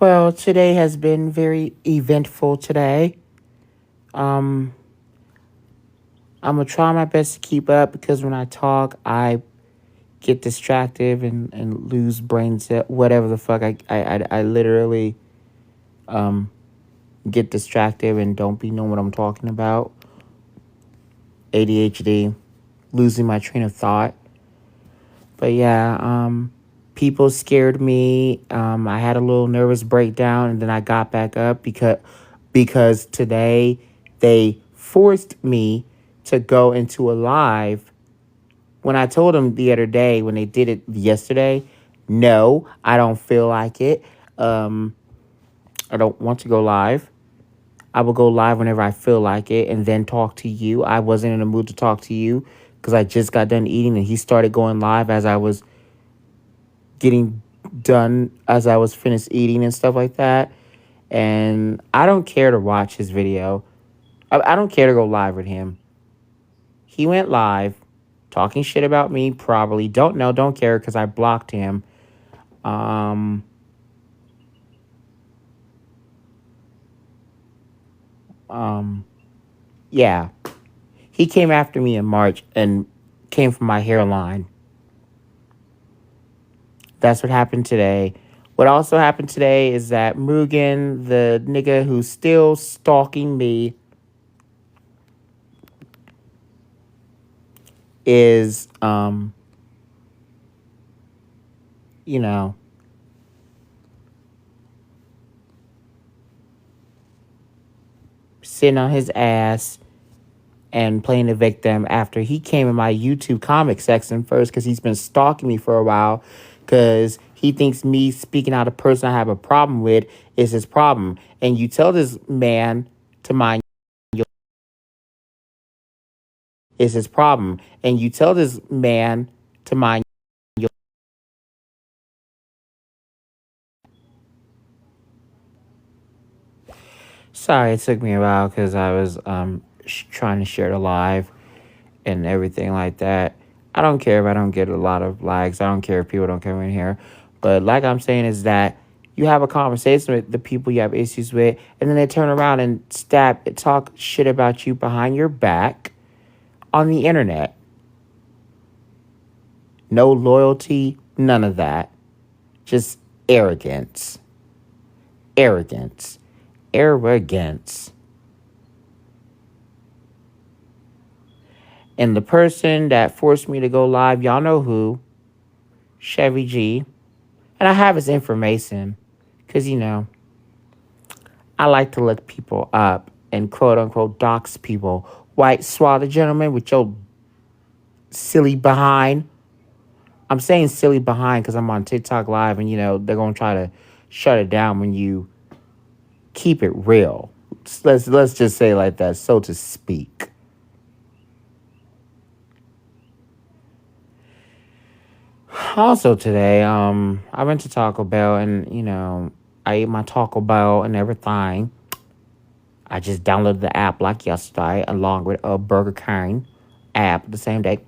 Well, today has been very eventful today. Um, I'm gonna try my best to keep up because when I talk, I get distracted and lose brain cell, whatever the fuck. I literally um get distracted and don't be knowing what I'm talking about. ADHD, losing my train of thought. But yeah, people scared me. I had a little nervous breakdown, and then I got back up because today they forced me to go into a live. When I told them the other day when they did it yesterday, no, I don't feel like it. Um, I don't want to go live. I will go live whenever I feel like it and then talk to you. I wasn't in the mood to talk to you because I just got done eating and he started going live as I was getting done, as I was finished eating and stuff like that. And I don't care to watch his video. I don't care to go live with him. He went live talking shit about me, probably. Don't know, don't care because I blocked him. Um, um, yeah. He came after me in March and came for my hairline. That's what happened today. What also happened today is that Mugen, the nigga who's still stalking me, is you know, sitting on his ass and playing the victim after he came in my YouTube comic section first because he's been stalking me for a while because he thinks me speaking out a person I have a problem with is his problem. And you tell this man to mind your is his problem. And you tell this man to mind your. Sorry, it took me a while because I was trying to share the live and everything like that. I don't care if I don't get a lot of likes. I don't care if people don't come in here. But like I'm saying is that you have a conversation with the people you have issues with, and then they turn around and talk shit about you behind your back on the internet. No loyalty, none of that. Just arrogance. Arrogance. Arrogance. And the person that forced me to go live, y'all know who, Chevy G. And I have his information because, I like to look people up and quote unquote dox people. White swatter gentleman with your silly behind. I'm saying silly behind because I'm on TikTok live and, they're going to try to shut it down when you keep it real. Let's just say it like that, so to speak. Also today, I went to Taco Bell and, I ate my Taco Bell and everything. I just downloaded the app like yesterday along with a Burger King app the same day.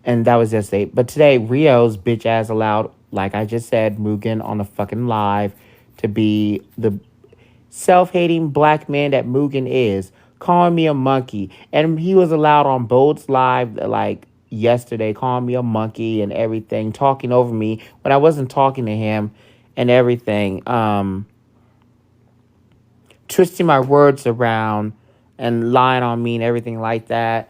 And that was yesterday. But today, Rio's bitch ass allowed, like I just said, Mugen on the fucking live to be the self-hating black man that Mugen is, calling me a monkey. And he was allowed on Bold's live, like, yesterday, calling me a monkey and everything, talking over me when I wasn't talking to him and everything. Twisting my words around and lying on me and everything like that.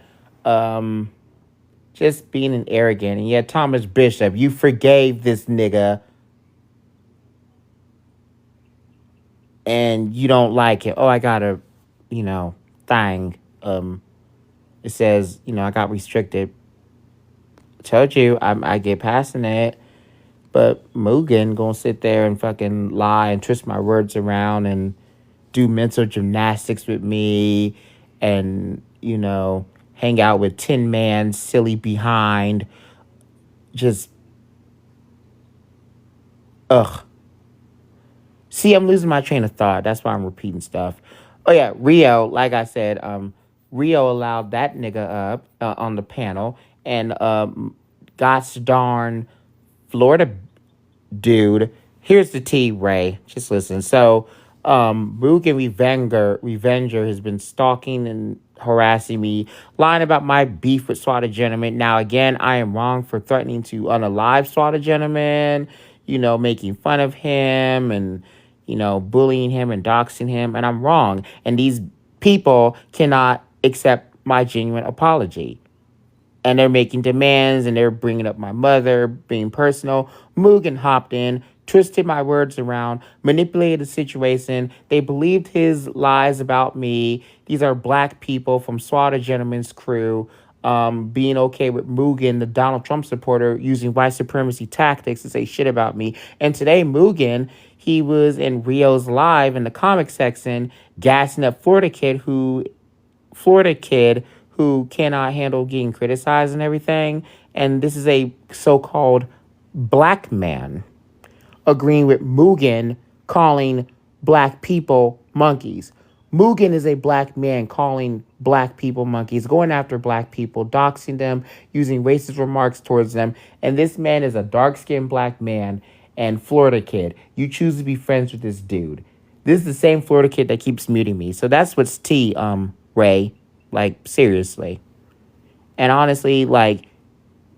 Just being an arrogant. And yeah, Thomas Bishop, you forgave this nigga and you don't like it. Oh, I got a, thing. It says, I got restricted. Told you, I get passing it. But Mugen gonna sit there and fucking lie and twist my words around and do mental gymnastics with me and, hang out with Tin Man, silly behind. Just, ugh. See, I'm losing my train of thought. That's why I'm repeating stuff. Oh, yeah, Rio, like I said, Rio allowed that nigga up on the panel. And gosh darn Florida dude Here's the tea, Ray. Just listen. So, Mugen Revenger has been stalking and harassing me, lying about my beef with Swada Gentleman. Now, again, I am wrong for threatening to unalive Swada Gentleman, making fun of him and, bullying him and doxing him. And I'm wrong. And these people cannot accept my genuine apology, and they're making demands and they're bringing up my mother, being personal. Mugen hopped in, twisted my words around, manipulated the situation. They believed his lies about me. These are black people from Swada Gentleman's crew, being okay with Mugen, the Donald Trump supporter, using white supremacy tactics to say shit about me. And today, Mugen, he was in Rio's Live in the comic section, gassing up Florida kid who cannot handle getting criticized and everything. And this is a so-called black man agreeing with Mugen, calling black people monkeys. Mugen is a black man calling black people monkeys, going after black people, doxing them, using racist remarks towards them. And this man is a dark-skinned black man and Florida kid. You choose to be friends with this dude. This is the same Florida kid that keeps muting me. So that's what's tea, Ray. Like, seriously. And honestly, like,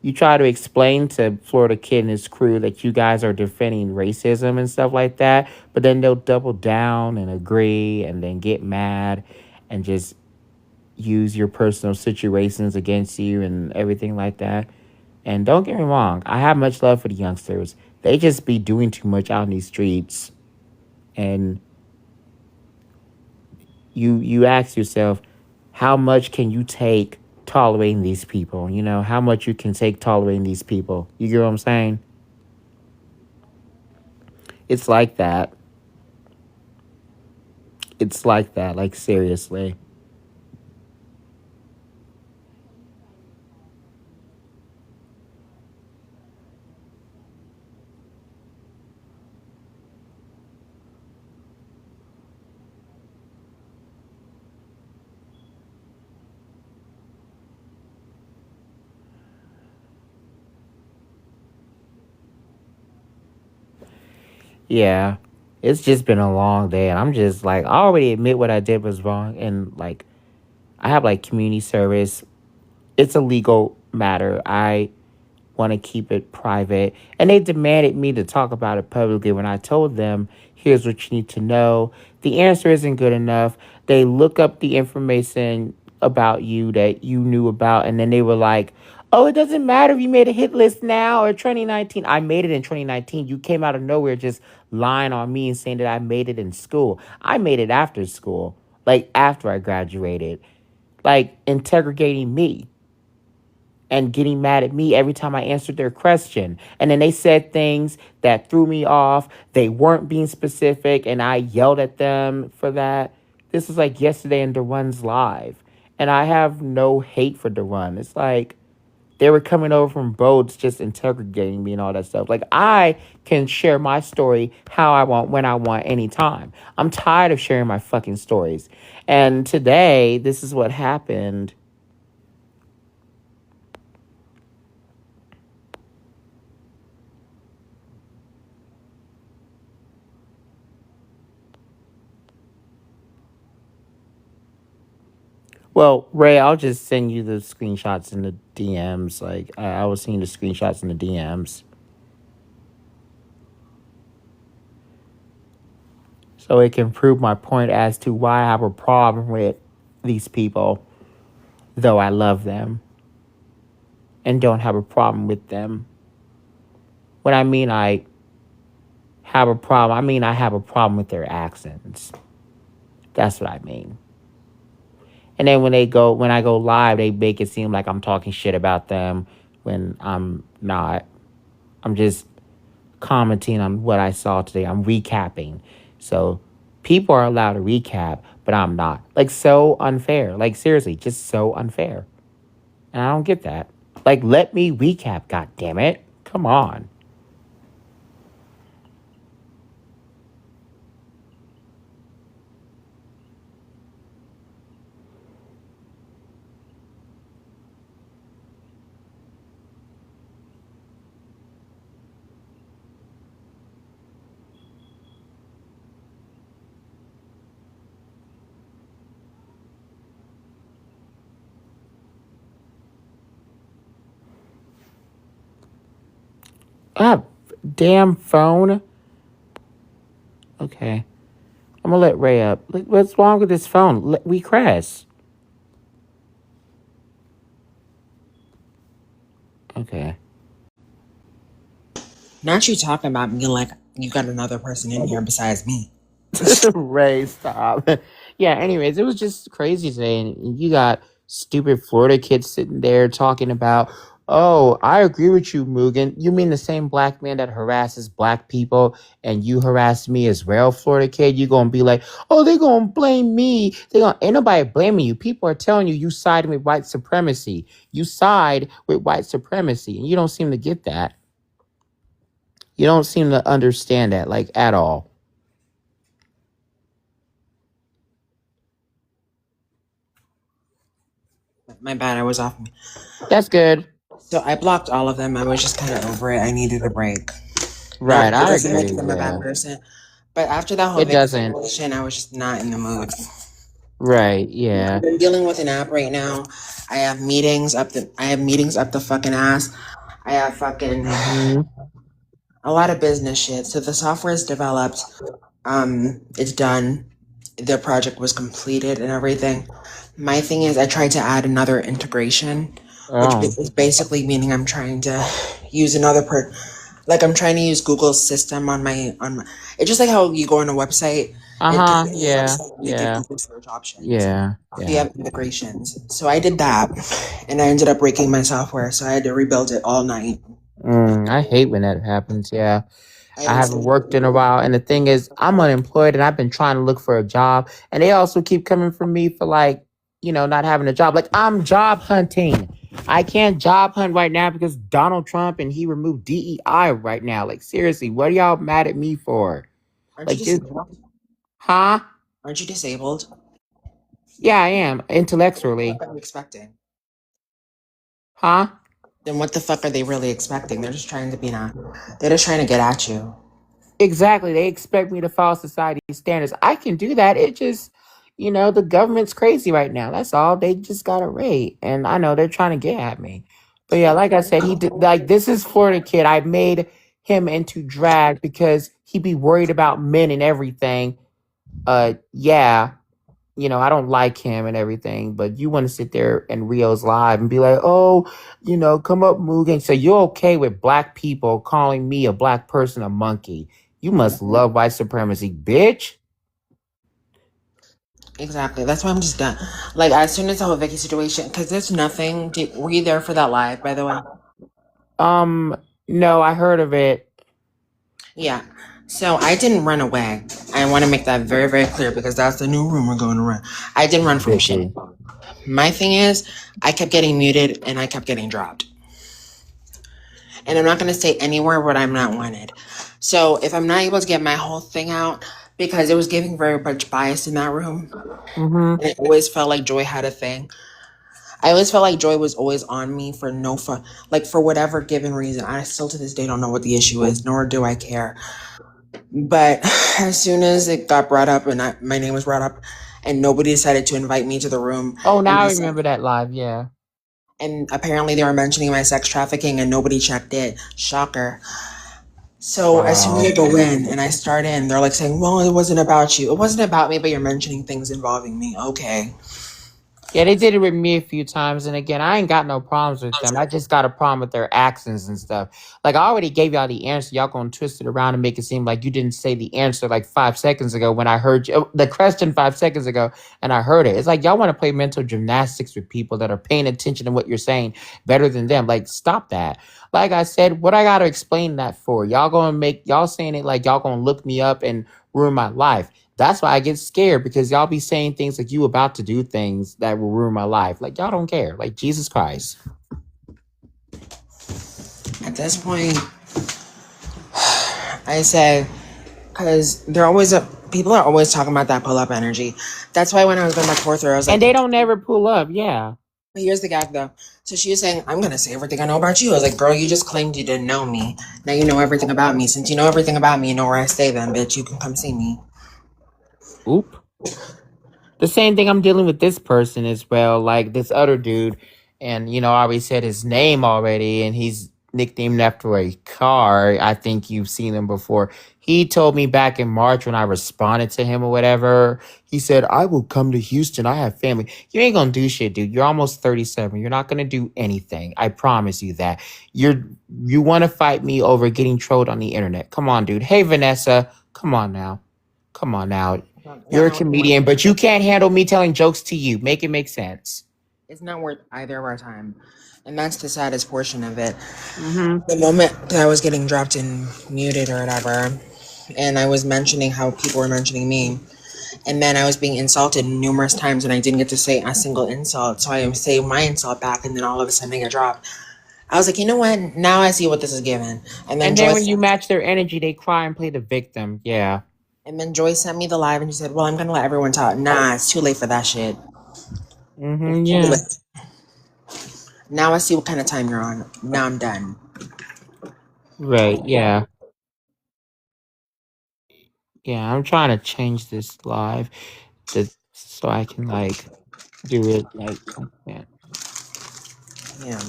you try to explain to Florida Kid and his crew that you guys are defending racism and stuff like that, but then they'll double down and agree and then get mad and just use your personal situations against you and everything like that. And don't get me wrong, I have much love for the youngsters. They just be doing too much out in these streets. And you ask yourself, how much can you take tolerating these people? How much you can take tolerating these people. You get what I'm saying? It's like that. It's like that. Like, seriously. Yeah. It's just been a long day. And I'm just like, I already admit what I did was wrong. And like, I have like community service. It's a legal matter. I want to keep it private. And they demanded me to talk about it publicly when I told them, here's what you need to know. The answer isn't good enough. They look up the information about you that you knew about, and then they were like, oh, it doesn't matter if you made a hit list now or 2019. I made it in 2019. You came out of nowhere just lying on me and saying that I made it in school. I made it after school, like after I graduated, like interrogating me and getting mad at me every time I answered their question. And then they said things that threw me off. They weren't being specific, and I yelled at them for that. This was like yesterday in Derun's live. And I have no hate for Derun. It's like they were coming over from boats just interrogating me and all that stuff. Like, I can share my story how I want, when I want, anytime. I'm tired of sharing my fucking stories. And today, this is what happened. Well, Ray, I'll just send you the screenshots in the DMs. Like, I was seeing the screenshots in the DMs. So it can prove my point as to why I have a problem with these people, though I love them and don't have a problem with them. When I mean I have a problem, I mean I have a problem with their accents. That's what I mean. And then when I go live, they make it seem like I'm talking shit about them when I'm not. I'm just commenting on what I saw today. I'm recapping. So people are allowed to recap, but I'm not. Like, so unfair. Like, seriously, just so unfair. And I don't get that. Like, let me recap, god damn it. Come on. Ah, damn phone. Okay. I'm gonna let Ray up. Like, what's wrong with this phone? We crashed. Okay. Not you talking about me like you got another person in here besides me. Ray, stop. Yeah, anyways, it was just crazy today. And you got stupid Florida kids sitting there talking about, oh, I agree with you, Mugen. You mean the same black man that harasses black people and you harass me as well, Florida kid? You gonna be like, oh, they gonna blame me. Ain't nobody blaming you. People are telling you side with white supremacy. You side with white supremacy. And you don't seem to get that. You don't seem to understand that, like, at all. My bad, I was off. That's good. So I blocked all of them. I was just kind of over it. I needed a break. Right, It I doesn't make agree. them a bad Yeah. person. But after that whole It Vicky doesn't. situation, I was just not in the mood. Right, yeah. I'm dealing with an app right now. I have meetings up the fucking ass. I have fucking Hmm. a lot of business shit. So the software is developed. It's done. The project was completed and everything. My thing is, I tried to add another integration, which Oh. is basically meaning I'm trying to use like I'm trying to use Google's system on my. It's just like how you go on a website and Uh-huh. Yeah. they give Yeah. Google search options. Yeah. They Yeah. have integrations. So I did that, and I ended up breaking my software. So I had to rebuild it all night. I hate when that happens. Yeah. I I haven't haven't slept. worked in a while. And the thing is, I'm unemployed and I've been trying to look for a job. And they also keep coming for me for like, not having a job. Like I'm job hunting. I can't job hunt right now because Donald Trump and he removed DEI right now. Like seriously, what are y'all mad at me for? Aren't you Like just disabled? huh? Aren't you disabled? Yeah, I am. What Intellectually. are you expecting? Huh? Then what the fuck are they really expecting? They're just trying to be not. They're just trying to get at you. Exactly. They expect me to follow society standards. I can do that. It just, the government's crazy right now. That's all. They just got a raid. And I know they're trying to get at me. But yeah, like I said, he did like this is Florida kid. I made him into drag because he be worried about men and everything. Yeah, I don't like him and everything, but you want to sit there in Rio's live and be like, oh, come up, Mugen. So you're okay with black people calling me a black person a monkey. You must love white supremacy, bitch. Exactly. That's why I'm just done. Like as soon as the whole Vicky situation, because there's nothing. Were you there for that live? By the way. Um, no, I heard of it. Yeah. So I didn't run away. I want to make that very, very clear because that's the new rumor going around. I didn't run from shit. Vicky. My thing is, I kept getting muted and I kept getting dropped. And I'm not going to say anywhere where I'm not wanted. So if I'm not able to get my whole thing out, because it was giving very much bias in that room, Mm-hmm. and it always felt like Joy had a thing. I always felt like Joy was always on me for no fun, like for whatever given reason. I still to this day don't know what the issue is, nor do I care. But as soon as it got brought up and my name was brought up, and nobody decided to invite me to the room, Oh, and now I remember that live. Yeah. and apparently they were mentioning my sex trafficking and nobody checked it. Shocker. So as soon as I Wow. go in and I start in, they're like saying, "Well, it wasn't about you. It wasn't about me, but you're mentioning things involving me." Okay. Yeah, they did it with me a few times, and again, I ain't got no problems with them. I just got a problem with their accents and stuff. Like I already gave y'all the answer. Y'all gonna twist it around and make it seem like you didn't say the answer like 5 seconds ago when I heard you, the question 5 seconds ago, and I heard it. It's like y'all want to play mental gymnastics with people that are paying attention to what you're saying better than them. Like stop that. Like I said, what I gotta explain that for? Y'all gonna make y'all saying it like y'all gonna look me up and ruin my life. That's why I get scared because y'all be saying things like you about to do things that will ruin my life. Like y'all don't care. Like Jesus Christ. At this point, I say, because they're always people are always talking about that pull up energy. That's why when I was going back and forth, I was like, And they don't never pull up. Yeah. but here's the gag though. So she was saying, I'm gonna say everything I know about you. I was like, girl, you just claimed you didn't know me. Now you know everything about me. Since you know everything about me, you know where I stay then, bitch. You can come see me. Oop. The same thing I'm dealing with this person as well. Like this other dude. And I already said his name already. And he's nicknamed after a car. I think you've seen him before. He told me back in March when I responded to him or whatever. He said, I will come to Houston. I have family. You ain't gonna do shit, dude. You're almost 37. You're not gonna do anything. I promise you that. You wanna fight me over getting trolled on the internet. Come on, dude. Hey Vanessa. Come on now. Come on now. You're a comedian, but you can't handle me telling jokes to you. Make it make sense. It's not worth either of our time. And that's the saddest portion of it. Mm-hmm. The moment that I was getting dropped and muted or whatever, and I was mentioning how people were mentioning me, and then I was being insulted numerous times and I didn't get to say a single insult. So I say my insult back and then all of a sudden I get dropped. I was like, you know what? Now I see what this is given. And then when you match their energy, they cry and play the victim. Yeah. And then Joy sent me the live and she said, well, I'm going to let everyone talk. Nah, it's too late for that shit. Mm-hmm, yeah. Now I see what kind of time you're on. Now I'm done. Right, yeah. Yeah, I'm trying to change this live so I can like do it like that. Yeah.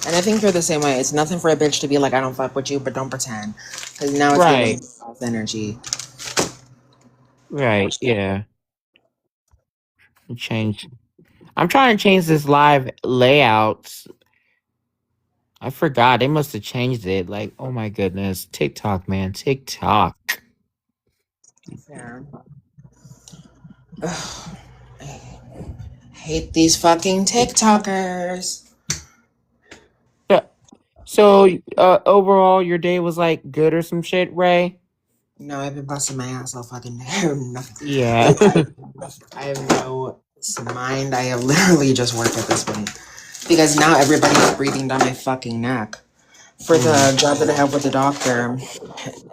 And I think you're the same way. It's nothing for a bitch to be like, I don't fuck with you, but don't pretend. Because now it's giving false energy. Right, yeah. Change. I'm trying to change this live layout. I forgot. They must have changed it. Like, oh my goodness. TikTok, man. TikTok. Yeah. Ugh. I hate these fucking TikTokers. So, overall, your day was like good or some shit, Ray? No, I've been busting my ass all fucking day. Yeah. I have no mind. I have literally just worked at this point. Because now everybody's breathing down my fucking neck. For the job that I have with the doctor.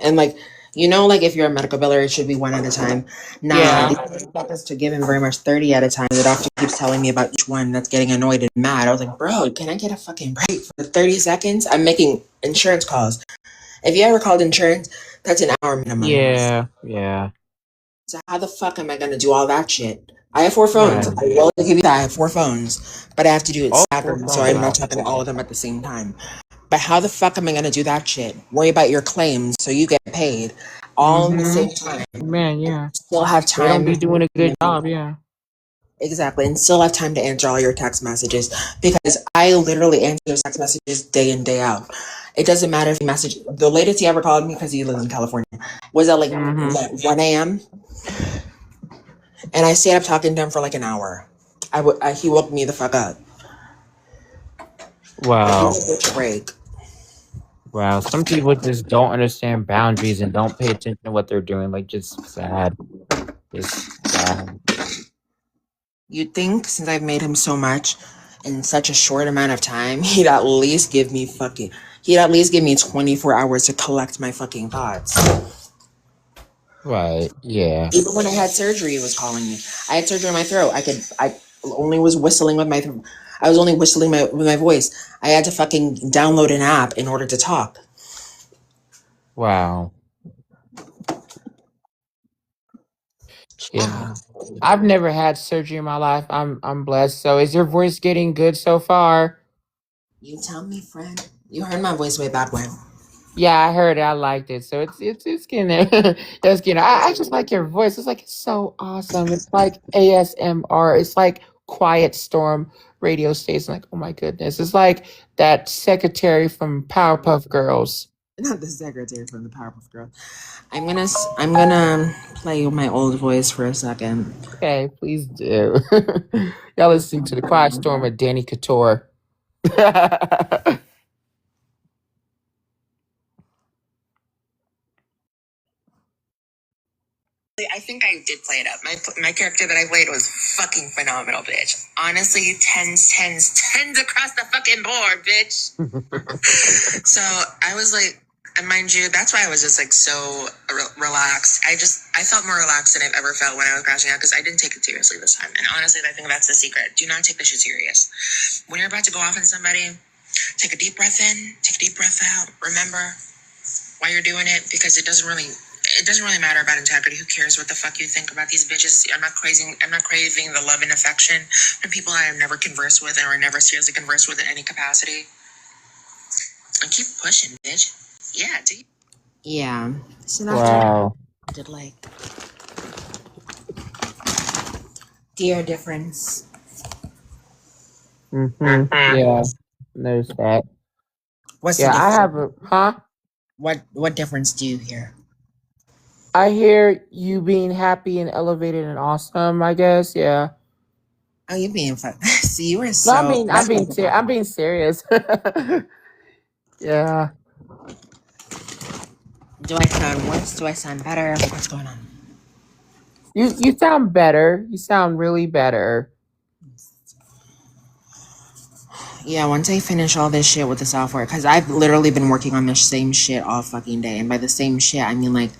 And like, you know, like if you're a medical biller, it should be one at a time. Nah, Yeah. they expect us to give him very much 30 at a time. The doctor keeps telling me about each one that's getting annoyed and mad. I was like, bro, can I get a fucking break for 30 seconds? I'm making insurance calls. If you ever called insurance, that's an hour minimum. Yeah, yeah. So how the fuck am I gonna do all that shit? I have 4 phones. Right. I will give you that. I have 4 phones, but I have to do it staggered, so I'm wow. not talking to all of them at the same time. But how the fuck am I gonna do that shit? Worry about your claims so you get paid all in the same time. Man, yeah. Still have They don't time. be doing a good job, yeah. Exactly, and still have time to answer all your text messages because I literally answer those text messages day in, day out. It doesn't matter if you message. The latest he ever called me, because he lives in California, was at like 1 a.m. And I stayed up talking to him for like an hour. He woke me the fuck up. Wow. Break. Wow. Some people just don't understand boundaries and don't pay attention to what they're doing. Like, just sad. Just sad. You'd think since I've made him so much in such a short amount of time, he'd at least give me 24 hours to collect my fucking thoughts. Right, yeah. Even when I had surgery, he was calling me. I had surgery in my throat. I only was whistling with my throat. I was only whistling with my voice. I had to fucking download an app in order to talk. Wow. Yeah. I've never had surgery in my life. I'm blessed. So is your voice getting good so far? You tell me, friend. You heard my voice way back when. Yeah, I heard it. I liked it. So it's getting there. It's getting there. I just like your voice. It's so awesome. It's like ASMR. It's like Quiet Storm radio station. Like, oh my goodness. It's like that secretary from Powerpuff Girls. Not the secretary from the Powerpuff Girls. I'm gonna play my old voice for a second. Okay, please do. Y'all listening to the Quiet Storm with Danny Couture. I think I did play it up. My character that I played was fucking phenomenal, bitch. Honestly, tens across the fucking board, bitch. So I was like, and mind you, that's why I was just like so relaxed. I felt more relaxed than I've ever felt when I was crashing out because I didn't take it seriously this time. And honestly, I think that's the secret. Do not take this shit serious. When you're about to go off on somebody, take a deep breath in, take a deep breath out. Remember why you're doing it because it doesn't really matter about integrity. Who cares what the fuck you think about these bitches? I'm not craving the love and affection from people I have never conversed with or never seriously conversed with in any capacity. I keep pushing, bitch. Yeah, dude. Yeah. So after Wow. I did like dear difference. Yeah. Notice that. What's the Yeah, I difference? have a huh? What difference do you hear? I hear you being happy and elevated and awesome, I guess. Yeah. Oh, you're being fun. See, you were No, so. That's what I I'm being serious. Yeah. do. I sound worse? Do I sound better? Like, what's going on? You sound better. You sound really better. Yeah, once I finish all this shit with the software, because I've literally been working on this same shit all fucking day, and by the same shit, I mean like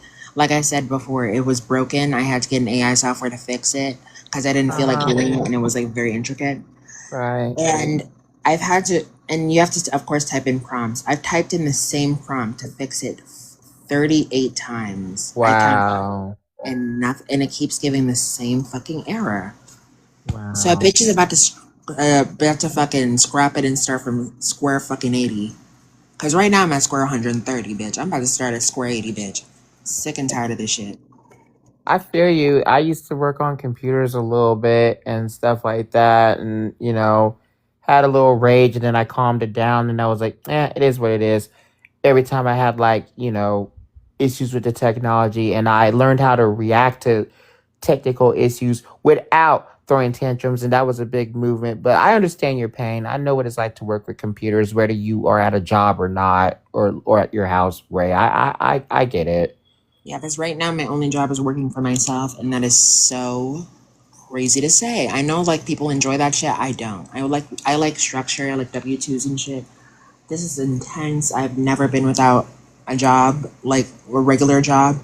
I said before, it was broken. I had to get an AI software to fix it because I didn't feel like Uh-huh. doing it, and it was like very intricate. Right. And I've had to, and you have to, of course, type in prompts. I've typed in the same prompt to fix it 38 times. I count, Wow. and nothing, and it keeps giving the same fucking error. So a Wow. bitch is about to fucking scrap it and start from square fucking 80. Cause right now I'm at square 130, bitch. I'm about to start at square 80, bitch. Sick and tired of this shit. I feel you. I used to work on computers a little bit and stuff like that, and had a little rage, and then I calmed it down, and I was like, it is what it is. Every time I had like issues with the technology, and I learned how to react to technical issues without throwing tantrums, and that was a big movement. But I understand your pain. I know what it's like to work with computers, whether you are at a job or not, or at your house, Ray. I get it. Yeah, because right now my only job is working for myself, and that is so crazy to say. I know like people enjoy that shit. I don't. I like structure. I like W-2s and shit. This is intense. I've never been without a job, like a regular job,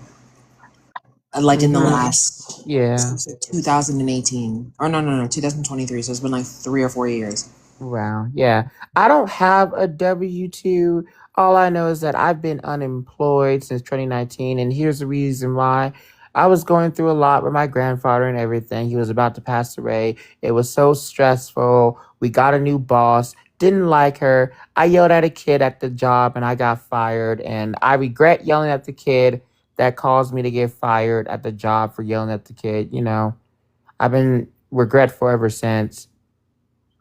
like in the Hmm. last Yeah. since like 2018. Or no, 2023. So it's been like 3 or 4 years. Wow. Yeah. I don't have a W-2. All I know is that I've been unemployed since 2019. And here's the reason why. I was going through a lot with my grandfather and everything. He was about to pass away. It was so stressful. We got a new boss. Didn't like her. I yelled at a kid at the job and I got fired. And I regret yelling at the kid that caused me to get fired at the job for yelling at the kid. I've been regretful ever since,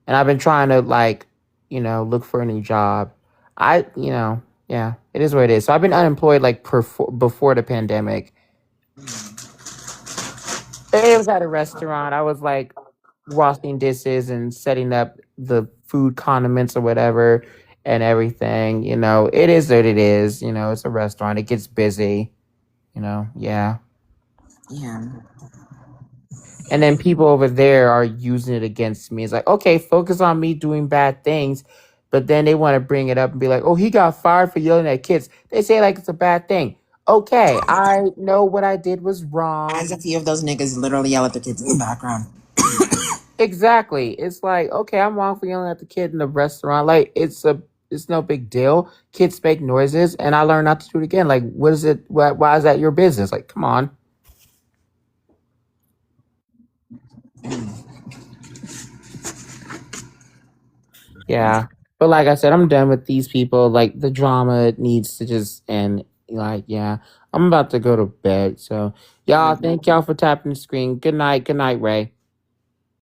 and I've been trying to look for a new job. Yeah, it is what it is. So I've been unemployed like before the pandemic. It was at a restaurant. I was like washing dishes and setting up the food condiments or whatever and everything. It is what it is. It's a restaurant. It gets busy. Yeah. Yeah. And then people over there are using it against me. It's like, okay, focus on me doing bad things. But then they want to bring it up and be like, oh, he got fired for yelling at kids. They say like it's a bad thing. Okay, I know what I did was As wrong. a few of those niggas literally yell at the kids in the background. Exactly. It's like, okay, I'm wrong for yelling at the kid in the restaurant. Like it's no big deal. Kids make noises and I learned not to do it again. Like, what is it? Why is that your business? Like, come on. Yeah. But like I said, I'm done with these people. Like the drama needs to just end. Like, yeah. I'm about to go to bed. So y'all, thank y'all for tapping the screen. Good night. Good night, Ray.